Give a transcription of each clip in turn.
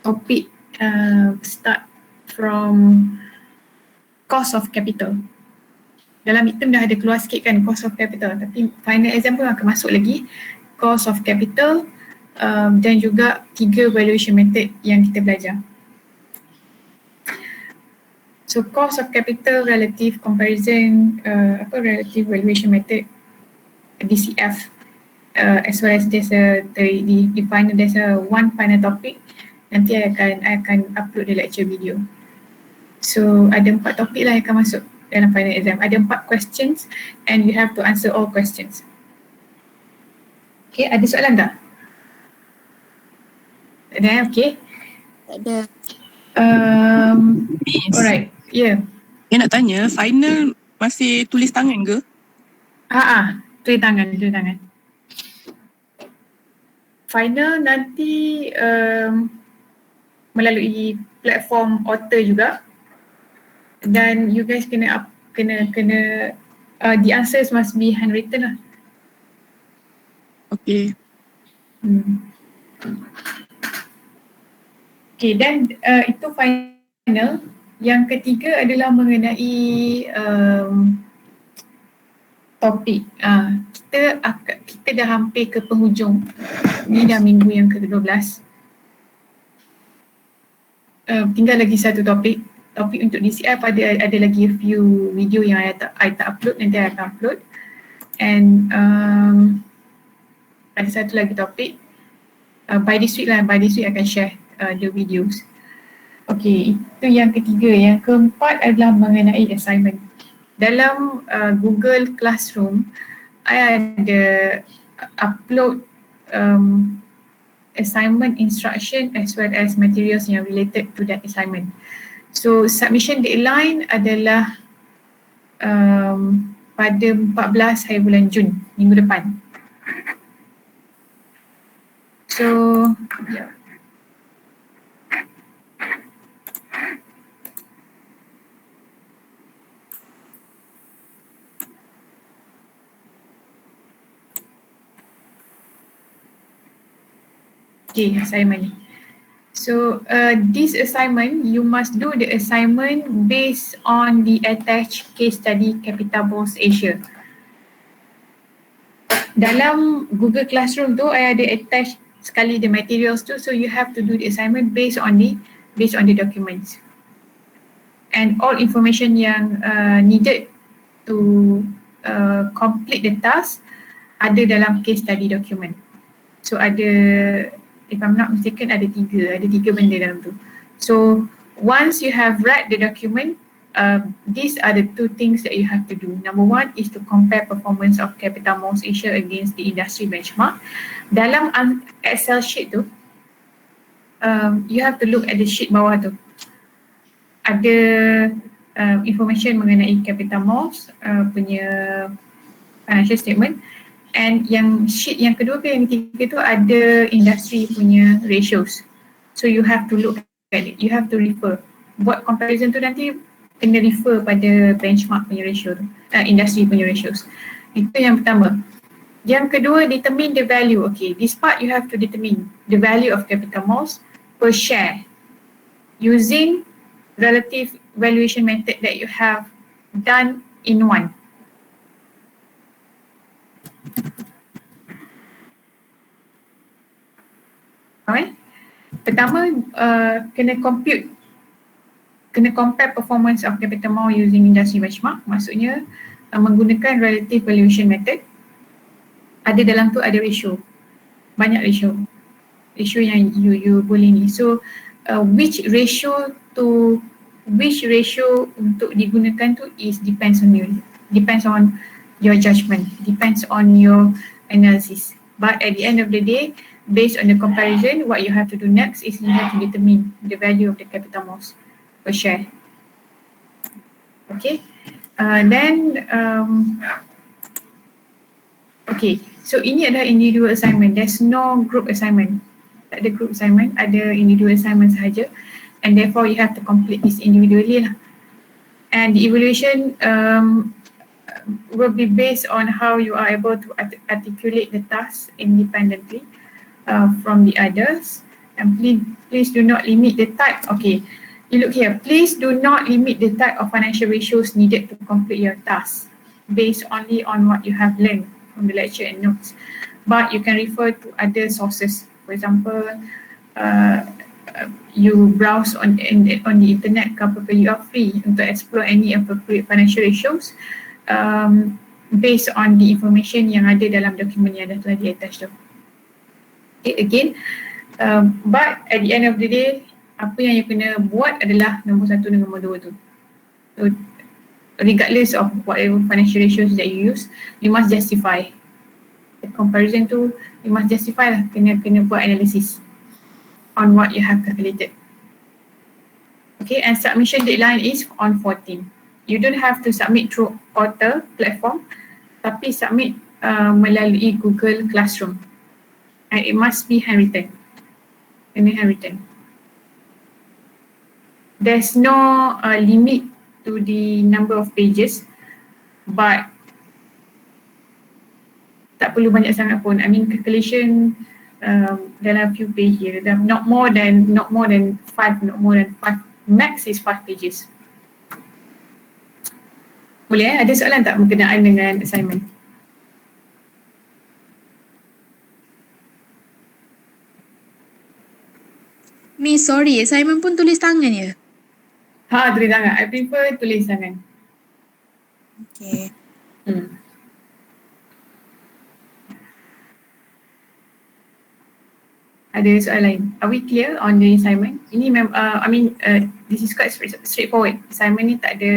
topik start from cost of capital. Dalam midterm dah ada keluar sikit kan cost of capital, tapi final exam pun akan masuk lagi cost of capital dan juga 3 valuation method yang kita belajar. So cost of capital, relative comparison, relative valuation method, DCF, as well as there's one final topic. Nanti I akan upload the lecture video. So ada 4 topik lah yang akan masuk dalam final exam. Ada 4 questions and you have to answer all questions. Okay, ada soalan tak? Ada, okay. Tak ada. Alright, yeah. Saya nak tanya, final masih tulis tangan ke? Tulis tangan. Final nanti melalui platform Otter juga, dan you guys kena the answers must be handwritten lah. Okay. Okay, dan itu final. Yang ketiga adalah mengenai topik. Kita dah hampir ke penghujung. Ni dah minggu yang ke-12. Tinggal lagi satu topik. Topik untuk DCF ada lagi a few video yang I tak upload, nanti I akan upload. And ada satu lagi topik. By this week I akan share the videos. Okay, itu yang ketiga. Yang keempat adalah mengenai assignment. Dalam Google Classroom, I ada upload assignment instruction as well as materials yang related to that assignment. So submission deadline adalah pada 14 hari bulan Jun, minggu depan. So, yeah. Okay, assignment. So this assignment, you must do the assignment based on the attached case study Capital Bonds Asia. Dalam Google Classroom tu, I ada attach sekali the materials tu, so you have to do the assignment based on the documents. And all information yang needed to complete the task ada dalam case study document. So ada, if I'm not mistaken, ada tiga benda dalam tu. So once you have read the document, these are the 2 things that you have to do. Number 1 is to compare performance of Capital Bonds Asia against the industry benchmark. Dalam Excel sheet tu, you have to look at the sheet bawah tu. Ada information mengenai Capital Bonds punya financial statement. And yang sheet yang kedua ke yang ketiga tu ada industri punya ratios. So you have to look at it, you have to refer. Buat comparison tu nanti kena refer pada benchmark punya ratio tu, industri punya ratios. Itu yang pertama. Yang kedua, determine the value. Okay, this part you have to determine the value of Capital Bonds per share using relative valuation method that you have done in one. Alright. Pertama, kena compare performance of Capital Bonds using industry benchmark. Maksudnya menggunakan relative valuation method. Ada dalam tu ada ratio. Banyak ratio. Ratio yang you boleh ni. So which ratio untuk digunakan tu depends on you. Depends on your judgment. Depends on your analysis. But at the end of the day, based on the comparison, what you have to do next is you have to determine the value of the Capital Bonds per share. Okay. Okay. So ini adalah individual assignment. There's no group assignment. Tak ada group assignment, ada individual assignment sahaja. And therefore you have to complete this individually lah. And the evaluation will be based on how you are able to articulate the task independently from the others, And please do not limit the type. Okay, you look here. Please do not limit the type of financial ratios needed to complete your task based only on what you have learned from the lecture and notes. But you can refer to other sources. For example, you browse on the internet ke apa ke, you are free untuk explore any appropriate financial ratios based on the information yang ada dalam dokumen yang dah telah di-attach tu. Okay, again, but at the end of the day, apa yang you kena buat adalah nombor 1 dan nombor 2 tu. So, regardless of whatever financial ratios that you use, you must justify. The comparison tu, you must justify lah, kena buat analysis on what you have calculated. Okay, and submission deadline is on 14. You don't have to submit through Portal platform, tapi submit melalui Google Classroom. And it must be handwritten. Handwritten. There's no limit to the number of pages, but tak perlu banyak sangat pun. I mean, calculation dalam few pages, not more than 5, max is 5 pages. Boleh ada soalan tak berkenaan dengan assignment? Miss, sorry, assignment pun tulis tangan ya? Tulis tangan. I prefer tulis tangan. Okay. Ada soalan lain? Are we clear on the assignment? Ini this is quite straightforward. Assignment ni tak ada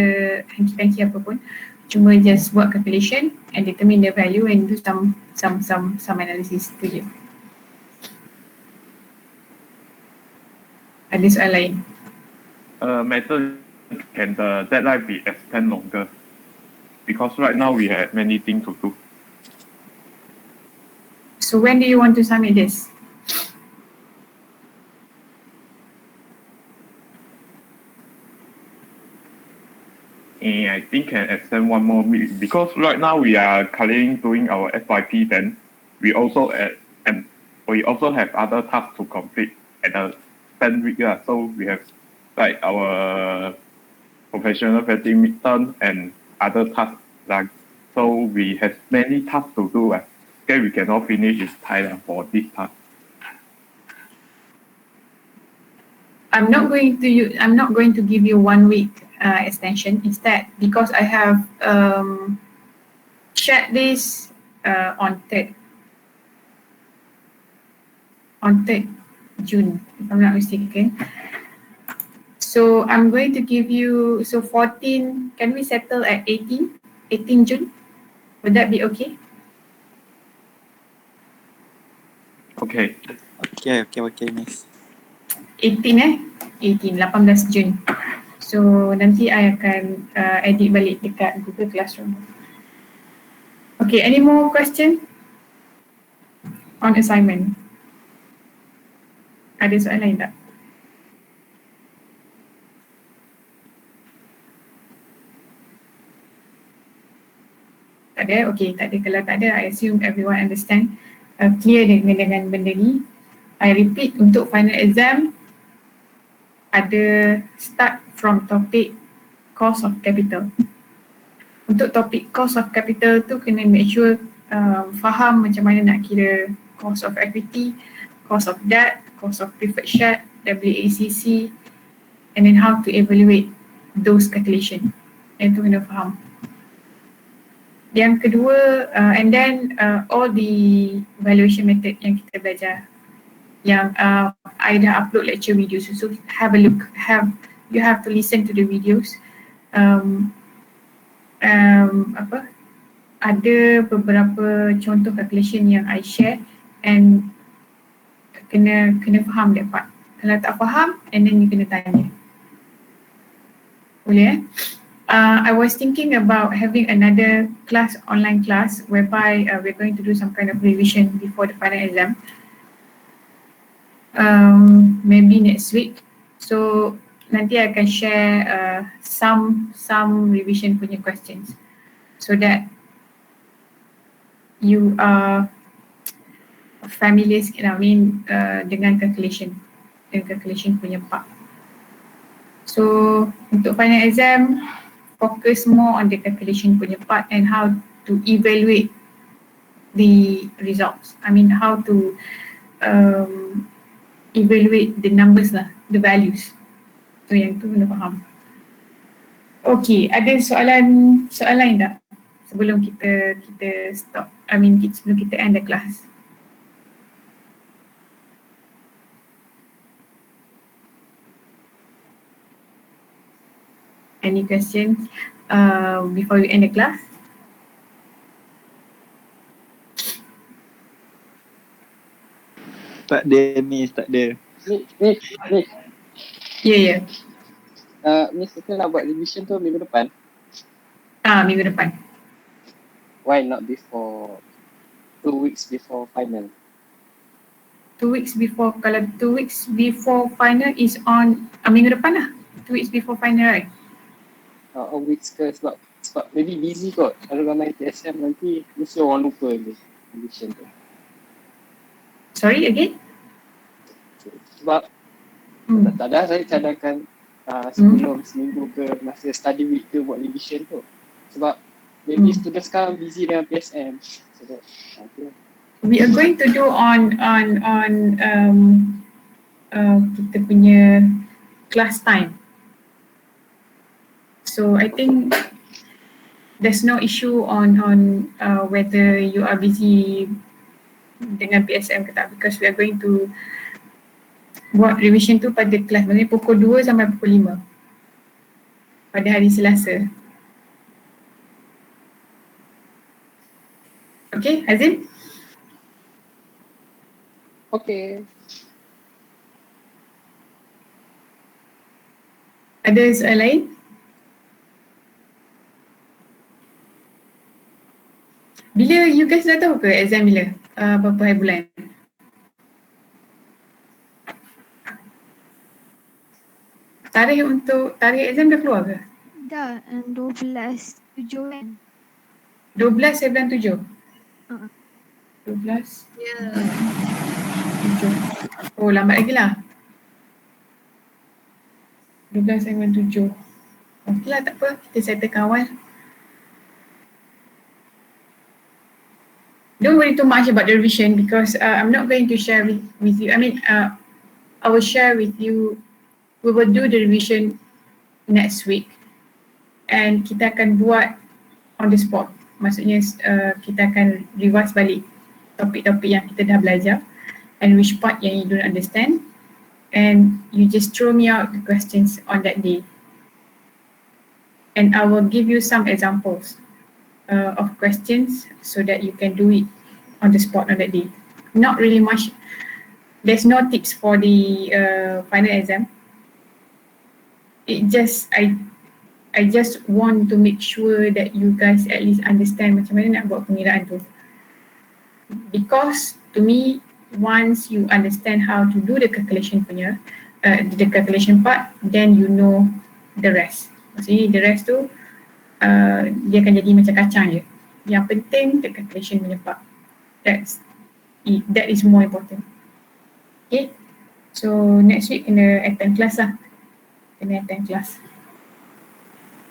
hanky-panky apa pun. Cuma just buat calculation and determine the value and do some analysis tu je. Ada soalan lain? Madam, can the deadline be extended longer? Because right now we have many things to do. So when do you want to submit this? I think can extend one more week because right now we are currently doing our FYP. Then we also have other tasks to complete at the 10 week. So we have like our professional vetting midterm and other tasks. So we have many tasks to do. Okay, we cannot finish in time for this task. I'm not going to give you 1 week extension. Instead, because I have shared this on 3rd June, if I'm not mistaken. So I'm going to give you 14. Can we settle at 18 June? Would that be okay? Okay. Okay, Miss. 18 Jun. So nanti I akan edit balik dekat Google Classroom. Okay, any more question on assignment? Ada soalan lain tak? Tak ada? Okay, tak ada. Kalau tak ada, I assume everyone understand. Clear dengan benda ni. I repeat, untuk final exam, ada start from topik cost of capital. Untuk topik cost of capital tu kena make sure faham macam mana nak kira cost of equity, cost of debt, cost of preferred share, WACC, and then how to evaluate those calculation. Yang tu kena faham. Yang kedua, and then all the valuation method yang kita belajar. Yang I dah upload lecture videos, so have a look. You have to listen to the videos. Ada beberapa contoh calculation yang I share and kena faham that part. Kalau tak faham, and then you kena tanya. Boleh I was thinking about having another class, online class, whereby we're going to do some kind of revision before the final exam. Maybe next week. So nanti I akan share some revision punya questions so that you are familiar sikit, dengan calculation. dengan calculation punya part. So untuk final exam, focus more on the calculation punya part and how to evaluate the results. I mean how to evaluate the numbers lah, the values. So yang tu kena faham. Okay, ada soalan lain tak? Sebelum kita stop, sebelum kita end the class. Any questions before we end the class? Tak ada Miss, tak ada. Miss. Ya. Miss, kita nak buat revision tu minggu depan. Minggu depan. Why not before 2 weeks before final? 2 weeks before, kalau 2 weeks before final is on minggu depan lah. 2 weeks before final, right? A weeks ke sebab maybe busy kot. Kalau ramai TSM nanti mesti orang lupa ni revision tu. Sorry again? Sebab tak ada saya cadangkan sebelum seminggu ke masa study week ke buat revision tu. Sebab maybe student sekarang busy dengan PSM. So we are going to do on kita punya class time. So I think there's no issue on whether you are busy dengan PSM ke tak, because we are going to buat revision tu pada kelas, maksudnya pukul 2 sampai pukul 5 pada hari Selasa. Okay, Hazim? okay. Ada soalan lain? Bila you guys dah tahu ke exam bila? Berapa hari bulan? Tarikh exam dah keluar ke? Dah, 12/7 kan? 12 saya bulan 7? 12? Ya. 7. Oh, lambat lagi lah. 12 saya bulan 7. Okey lah, tak apa. Kita settlekan awal. Don't worry too much about the revision because I'm not going to share with you. I will share with you. We will do the revision next week and kita akan buat on the spot. Maksudnya kita akan revise balik topik-topik yang kita dah belajar and which part yang you don't understand, and you just throw me out the questions on that day. And I will give you some examples of questions so that you can do it on the spot on that day. Not really much. There's no tips for the final exam. It just I just want to make sure that you guys at least understand macam mana nak buat pengiraan tu. Because to me, once you understand how to do the calculation punya, the calculation part, then you know the rest. Maksudnya the rest tu dia akan jadi macam kacang je. Yang penting the calculation punya part. That is more important. Okay. So next week kena attend class lah. Kena attend class.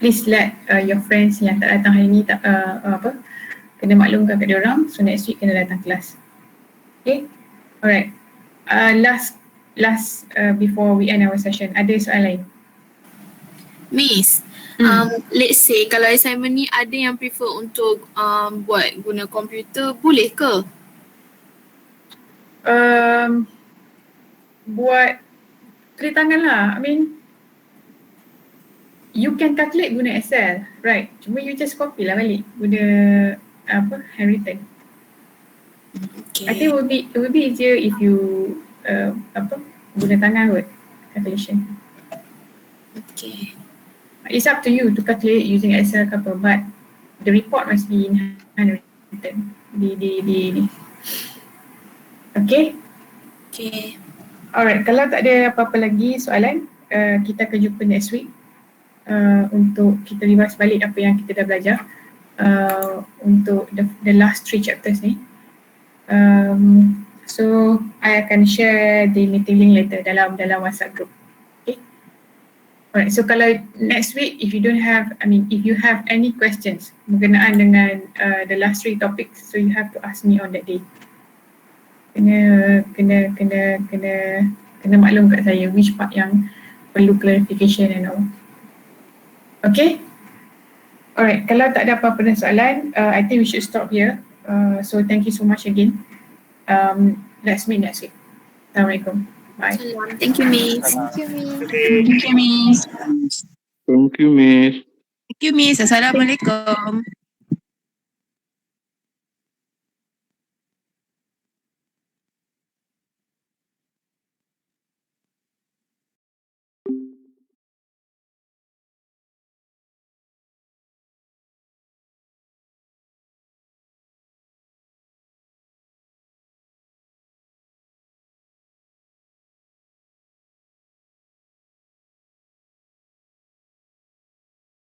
Please let your friends yang tak datang hari ni kena maklumkan kat diorang. So next week kena datang kelas. Okay. Alright. Last before we end our session, ada soalan lain? Miss, let's say kalau assignment ni ada yang prefer untuk buat guna komputer, boleh ke? Buat tulis tangan lah. You can calculate guna Excel, right? Cuma you just copy lah balik guna handwritten. Okay. I think it will be easier if you guna tangan kot calculation. Okay. It's up to you to calculate using Excel ke apa, but the report must be in handwritten. Okay? Okay. Alright, kalau tak ada apa-apa lagi soalan, kita akan jumpa next week untuk kita revise balik apa yang kita dah belajar untuk the last 3 chapters ni. So I akan share the meeting link later dalam WhatsApp group. Okay. Alright, so kalau next week if you have any questions berkenaan dengan the last 3 topics, so you have to ask me on that day. Kena maklum kat saya which part yang perlu clarification and all. Okay. Alright, kalau tak ada apa-apa soalan, I think we should stop here. So thank you so much again. Let's meet next week. Assalamualaikum. Bye. Thank you, Miss. Thank you, Miss. Thank you, Miss. Thank you, Miss. Thank you, Miss. Assalamualaikum.